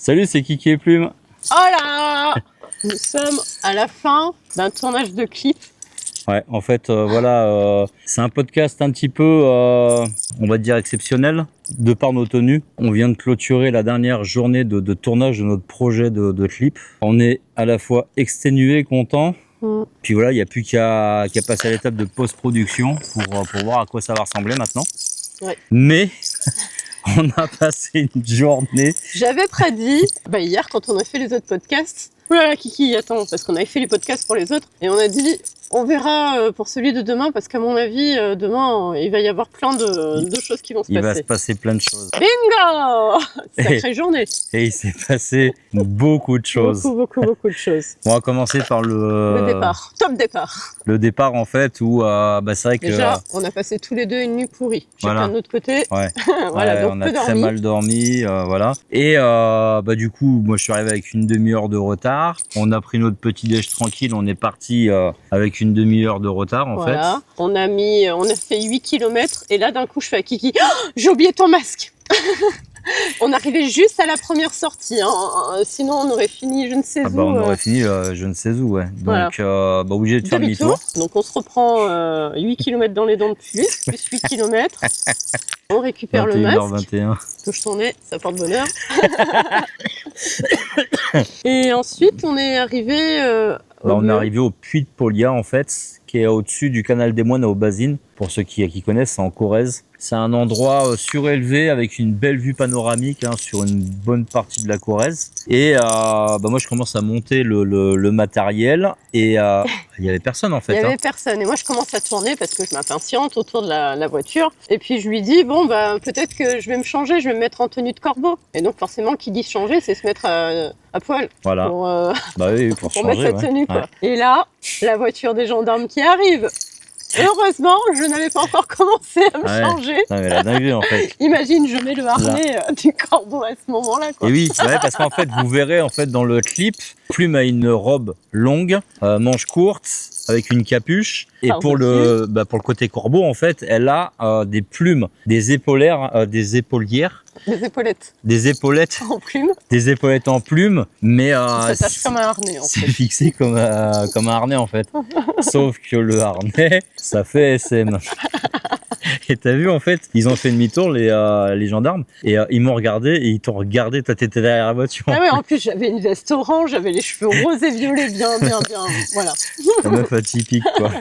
Salut, c'est Kiki et Plume. Hola! Nous sommes à la fin d'un tournage de clip. Ouais, en fait, c'est un podcast un petit peu, on va dire exceptionnel, de par nos tenues. On vient de clôturer la dernière journée de tournage de notre projet de clip. On est à la fois exténué, content. Puis voilà, il n'y a plus qu'à passer à l'étape de post-production pour voir à quoi ça va ressembler maintenant. Ouais. Mais on a passé une journée. J'avais prédit, hier quand on a fait les autres podcasts, oulala Kiki, attends, parce qu'on avait fait les podcasts pour les autres, et on a dit, on verra pour celui de demain, parce qu'à mon avis, demain, il va y avoir plein de choses qui vont se passer. Il va se passer plein de choses. Bingo! Sacrée journée. Et il s'est passé beaucoup de choses. Beaucoup de choses. On va commencer par Le départ, top départ. Le départ en fait où c'est vrai que déjà on a passé tous les deux une nuit pourrie. Chacun de notre côté. Ouais. Voilà, ouais, donc on a très mal dormi, voilà. Et du coup, moi je suis arrivé avec une demi-heure de retard. On a pris notre petit déj tranquille. On est parti avec une demi-heure de retard en fait. On a fait 8 km et là d'un coup je fais à Kiki, oh, j'ai oublié ton masque. On arrivait juste à la première sortie, hein. Sinon on aurait fini je ne sais où. On aurait fini je ne sais où, ouais. Donc obligé de faire demi-tour. Donc on se reprend 8 km dans les dents de plus 8 km. On récupère le masque. 21h21. Touche ton nez, ça porte bonheur. Et ensuite on est arrivé... on est arrivé au puits de Polia en fait, qui est au-dessus du canal des Moines à Aubazine. Pour ceux qui connaissent, c'est en Corrèze. C'est un endroit surélevé avec une belle vue panoramique sur une bonne partie de la Corrèze. Et moi je commence à monter le matériel et il y avait personne en fait. Il y avait personne et moi je commence à tourner parce que je m'impatiente autour de la voiture. Et puis je lui dis peut-être que je vais me changer, je vais me mettre en tenue de corbeau. Et donc forcément qui dit changer, c'est se mettre à poil. Voilà. Pour changer, mettre sa tenue quoi. Et là, la voiture des gendarmes qui arrive. Heureusement, je n'avais pas encore commencé à me changer. Non, mais la dinguerie, en fait. Imagine, je mets le harnais du corbeau à ce moment-là, quoi. Et oui, parce qu'en fait, vous verrez en fait dans le clip, Plume a une robe longue, manche courte, avec une capuche. Et pour le côté corbeau, en fait, elle a des plumes, des épaulières. Des épaulettes. Des épaulettes. En plumes. Des épaulettes en plumes, mais ça s'attache comme un harnais, en fait. C'est fixé comme un harnais, en fait. Sauf que le harnais, ça fait SM. Et t'as vu, en fait, ils ont fait demi-tour, les gendarmes, et ils m'ont regardé, et ils t'ont regardé, toi t'étais derrière la voiture. Ah ouais, en plus, j'avais une veste orange, j'avais les cheveux roses et violets, bien, voilà. La meuf atypique, quoi.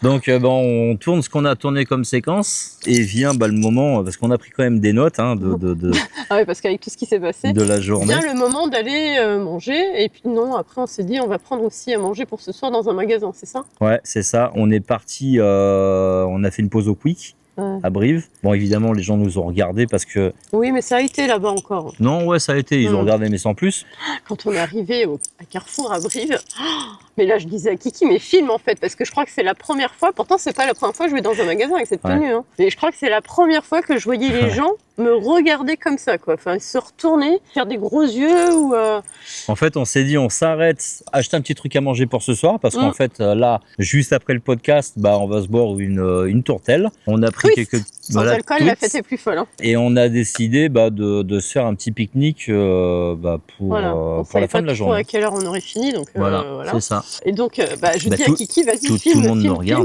Donc, on tourne ce qu'on a tourné comme séquence, et vient le moment, parce qu'on a pris quand même des notes, ah ouais, parce qu'avec tout ce qui s'est passé, de la journée. Vient le moment d'aller manger, et puis non, après on s'est dit, on va prendre aussi à manger pour ce soir dans un magasin, c'est ça? Ouais, c'est ça. On est parti, on a fait une pause au Quick. Ouais. À Brive. Bon, évidemment, les gens nous ont regardés parce que... Oui, mais ça a été là-bas encore. Non, ouais, ça a été. Ils ont regardé, mais sans plus. Quand on est arrivé à Carrefour à Brive, mais là, je disais à Kiki, mais filme en fait, parce que je crois que c'est la première fois, pourtant, c'est pas la première fois que je vais dans un magasin avec cette tenue, hein. Mais je crois que c'est la première fois que je voyais les gens me regarder comme ça, quoi. Enfin, se retourner, faire des gros yeux ou... En fait, on s'est dit, on s'arrête, acheter un petit truc à manger pour ce soir, parce qu'en fait, là, juste après le podcast, on va se boire une tourtelle. On a pris quelques... Sans alcool, la fête est plus folle. Hein. Et on a décidé de se faire un petit pique-nique pour la fin de la journée. À quelle heure on aurait fini, donc voilà. C'est ça. Et donc, je dis à Kiki, vas-y, filme,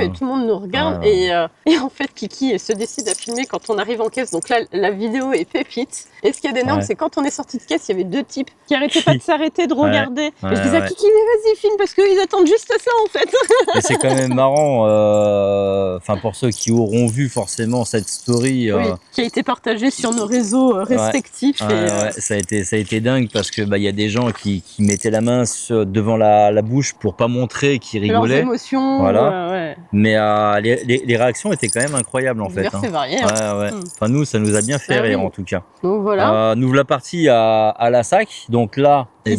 et tout le monde nous regarde. Et en fait, Kiki se décide à filmer quand on arrive en caisse. Donc là, la vidéo est pépite. Et ce qui est énorme, c'est quand on est sorti de caisse, il y avait deux types qui arrêtaient pas de s'arrêter, de regarder. Et je disais à Kiki, mais vas-y, filme, parce qu'ils attendent juste ça, en fait. Et c'est quand même marrant, pour ceux qui auront vu forcément cette story qui a été partagée sur nos réseaux respectifs. Ça a été dingue parce que y a des gens qui mettaient la main devant la bouche pour pas montrer, qui rigolaient. Leurs émotions. Voilà. Mais les réactions étaient quand même incroyables en fait. C'est varié. Enfin nous, ça nous a bien fait rire en tout cas. Donc voilà. Nous voilà partis à la SAC. Donc là, où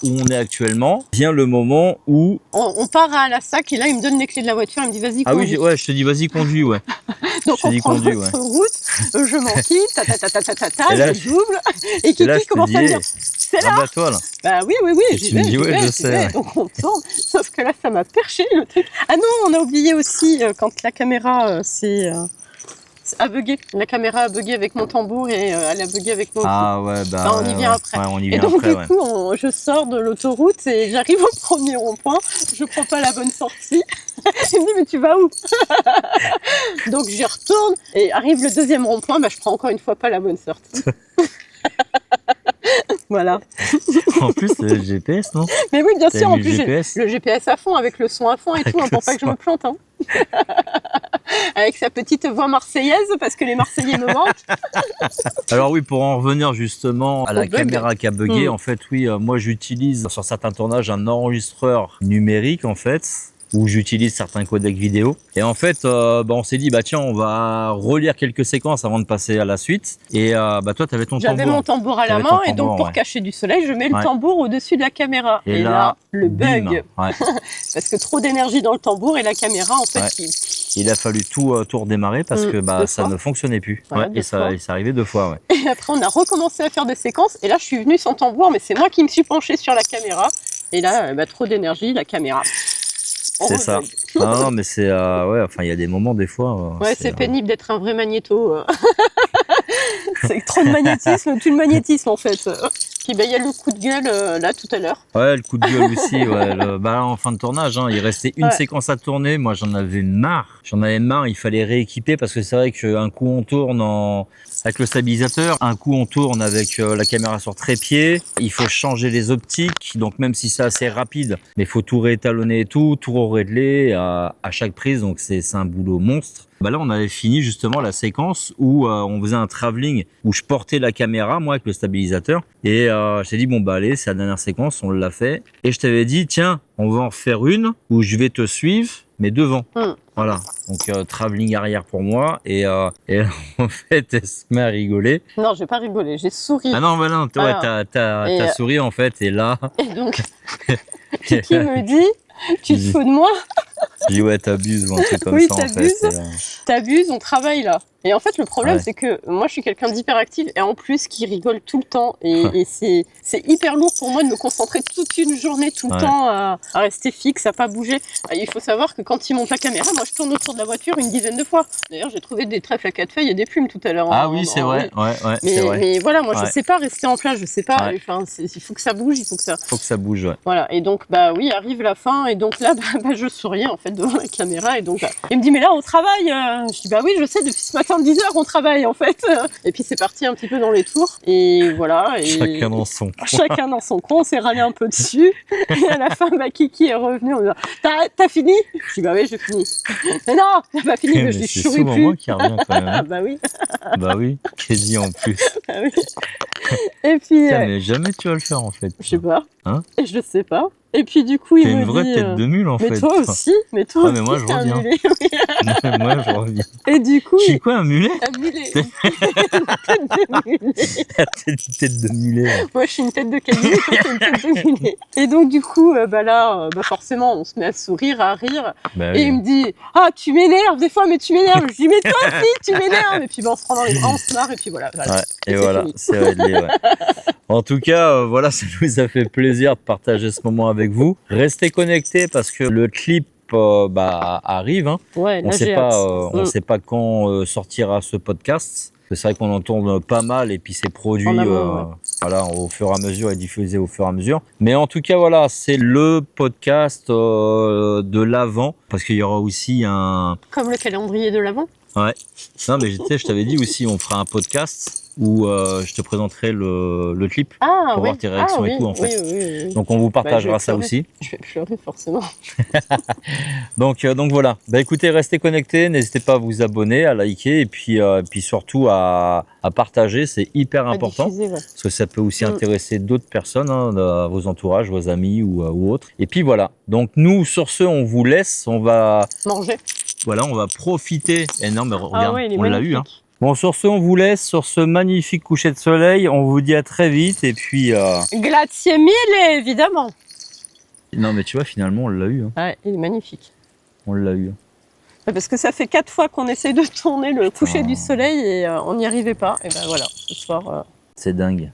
on est actuellement, vient le moment où on part à la SAC et là il me donne les clés de la voiture, il me dit vas-y conduis. Ah oui, je te dis vas-y conduis, ouais. Donc on prend notre route, je m'enquille, je double, et Kiki commence à me dire c'est là. Toi là. Bah oui, j'y vais. Je sais. Donc on tourne, sauf que là ça m'a perché le truc. Ah non, on a oublié aussi quand la caméra s'est a bugué. La caméra a bugué avec mon tambour et elle a bugué avec mon clip. Ah ouais, bah on y vient après. Ouais, on y vient et donc après, du coup, je sors de l'autoroute et j'arrive au premier rond-point. Je prends pas la bonne sortie. Il me dit, mais tu vas où? Donc j'y retourne et arrive le deuxième rond-point, je prends encore une fois pas la bonne sortie. Voilà. En plus, le GPS, non? Mais oui, bien sûr, en plus, j'ai le GPS à fond, avec le son à fond et tout, pour pas que je me plante. Hein. Avec sa petite voix marseillaise, parce que les Marseillais me manquent. Alors oui, pour en revenir justement à la caméra qui a bugué, en fait, oui, moi j'utilise sur certains tournages un enregistreur numérique, en fait, où j'utilise certains codecs vidéo. Et en fait, on s'est dit, tiens, on va relire quelques séquences avant de passer à la suite. Et toi, tu avais ton tambour. J'avais mon tambour à la main, et donc pour cacher du soleil, je mets le tambour au-dessus de la caméra. Et là, le bug. Parce que trop d'énergie dans le tambour et la caméra, en fait, il a fallu tout redémarrer parce que ça ne fonctionnait plus. Voilà, et ça arrivait 2 fois. Et après, on a recommencé à faire des séquences. Et là, je suis venue sans tambour, mais c'est moi qui me suis penchée sur la caméra. Et là, trop d'énergie, la caméra. C'est ça. Non, mais c'est il y a des moments des fois. C'est pénible d'être un vrai magnéto. C'est trop de magnétisme, tout le magnétisme en fait. Puis il y a le coup de gueule là tout à l'heure. Ouais, le coup de gueule aussi. En fin de tournage, il restait une séquence à tourner. Moi, j'en avais marre. Il fallait rééquiper parce que c'est vrai qu'un coup on tourne avec le stabilisateur, un coup on tourne avec la caméra sur trépied. Il faut changer les optiques, donc même si c'est assez rapide, mais il faut tout réétalonner et tout régler à chaque prise. Donc c'est un boulot monstre. Là, on avait fini justement la séquence où on faisait un travelling où je portais la caméra, moi, avec le stabilisateur. Et je t'ai dit, allez, c'est la dernière séquence, on l'a fait. Et je t'avais dit, tiens, on va en faire une où je vais te suivre, mais devant. Voilà. Donc, travelling arrière pour moi. Et là, en fait, elle se met à rigoler. Non, j'ai pas rigolé, j'ai souri. Ah non, non, t'as souri, en fait. Et là... Et donc, Kiki me dit... Tu te fous de moi? Je dis ouais, t'abuses ou un truc comme ça en fait. T'abuses, on travaille là. Et en fait, le problème, c'est que moi, je suis quelqu'un d'hyperactif et en plus qui rigole tout le temps. Et c'est hyper lourd pour moi de me concentrer toute une journée, tout le temps à rester fixe, à pas bouger. Il faut savoir que quand il monte la caméra, moi, je tourne autour de la voiture une dizaine de fois. D'ailleurs, j'ai trouvé des trèfles à 4 feuilles et des plumes tout à l'heure. Ah oui, c'est vrai. Mais voilà, moi, je sais pas rester en place, je sais pas. Enfin, il faut que ça bouge, Faut que ça bouge, Voilà. Et donc, oui, arrive la fin. Et donc là, je souriais en fait devant la caméra. Et donc, il me dit, mais là, on travaille. Je dis, oui, je sais, depuis ce matin. 10 heures on travaille en fait. Et puis c'est parti un petit peu dans les tours. Et voilà. Et chacun dans son coin. Chacun dans son coin, on s'est râlé un peu dessus. Et à la fin, Kiki est revenue en me disant, t'as fini? Je dis, oui, j'ai fini. Mais non, t'as pas fini. Mais je dis, je souris plus. C'est moi qui revient quand même. Oui. Oui, qu'est-ce dit en plus. Oui. Et puis. Mais jamais tu vas le faire en fait. Je sais pas. Et je sais pas. Et puis du coup, il me dit... T'es une vraie tête de mule en fait. Mais toi aussi, mais moi je reviens. Moi je reviens. Et du coup... Je suis quoi, un mulet? Un mulet. Une tête de mulet. Tête de mulet. Moi je suis une tête de cabinet, toi t'es une tête de mulet. Et donc du coup, là, forcément, on se met à sourire, à rire. Et il me dit, tu m'énerves des fois, mais tu m'énerves. Je dis, mais toi aussi, tu m'énerves. Et puis on se prend dans les bras, on se marre, et puis voilà. Et voilà, c'est réglé, En tout cas, ça nous a fait plaisir de partager ce moment avec vous. Restez connectés parce que le clip arrive. On sait pas quand sortira ce podcast. C'est vrai qu'on en tourne pas mal et puis c'est produit au fur et à mesure et diffusé au fur et à mesure. Mais en tout cas, c'est le podcast de l'Avent parce qu'il y aura aussi un... Comme le calendrier de l'Avent. Ouais. Non, mais je t'avais dit aussi, on fera un podcast où je te présenterai le clip pour voir tes réactions et tout en fait. Oui. Donc on vous partagera ça aussi. Je vais pleurer forcément. donc voilà. Écoutez, restez connectés, n'hésitez pas à vous abonner, à liker et puis surtout à partager, c'est hyper important parce que ça peut aussi intéresser d'autres personnes, vos entourages, vos amis ou autres. Et puis voilà. Donc nous sur ce, on vous laisse, on va manger. Voilà, on va profiter. Et non, mais regarde, on l'a eu. Bon, sur ce, on vous laisse sur ce magnifique coucher de soleil. On vous dit à très vite et puis... Glacier mille, évidemment. Non, mais tu vois, finalement, on l'a eu. Ouais, il est magnifique. On l'a eu. Parce que ça fait 4 fois qu'on essaie de tourner le coucher du soleil et on n'y arrivait pas. Et voilà, ce soir... C'est dingue.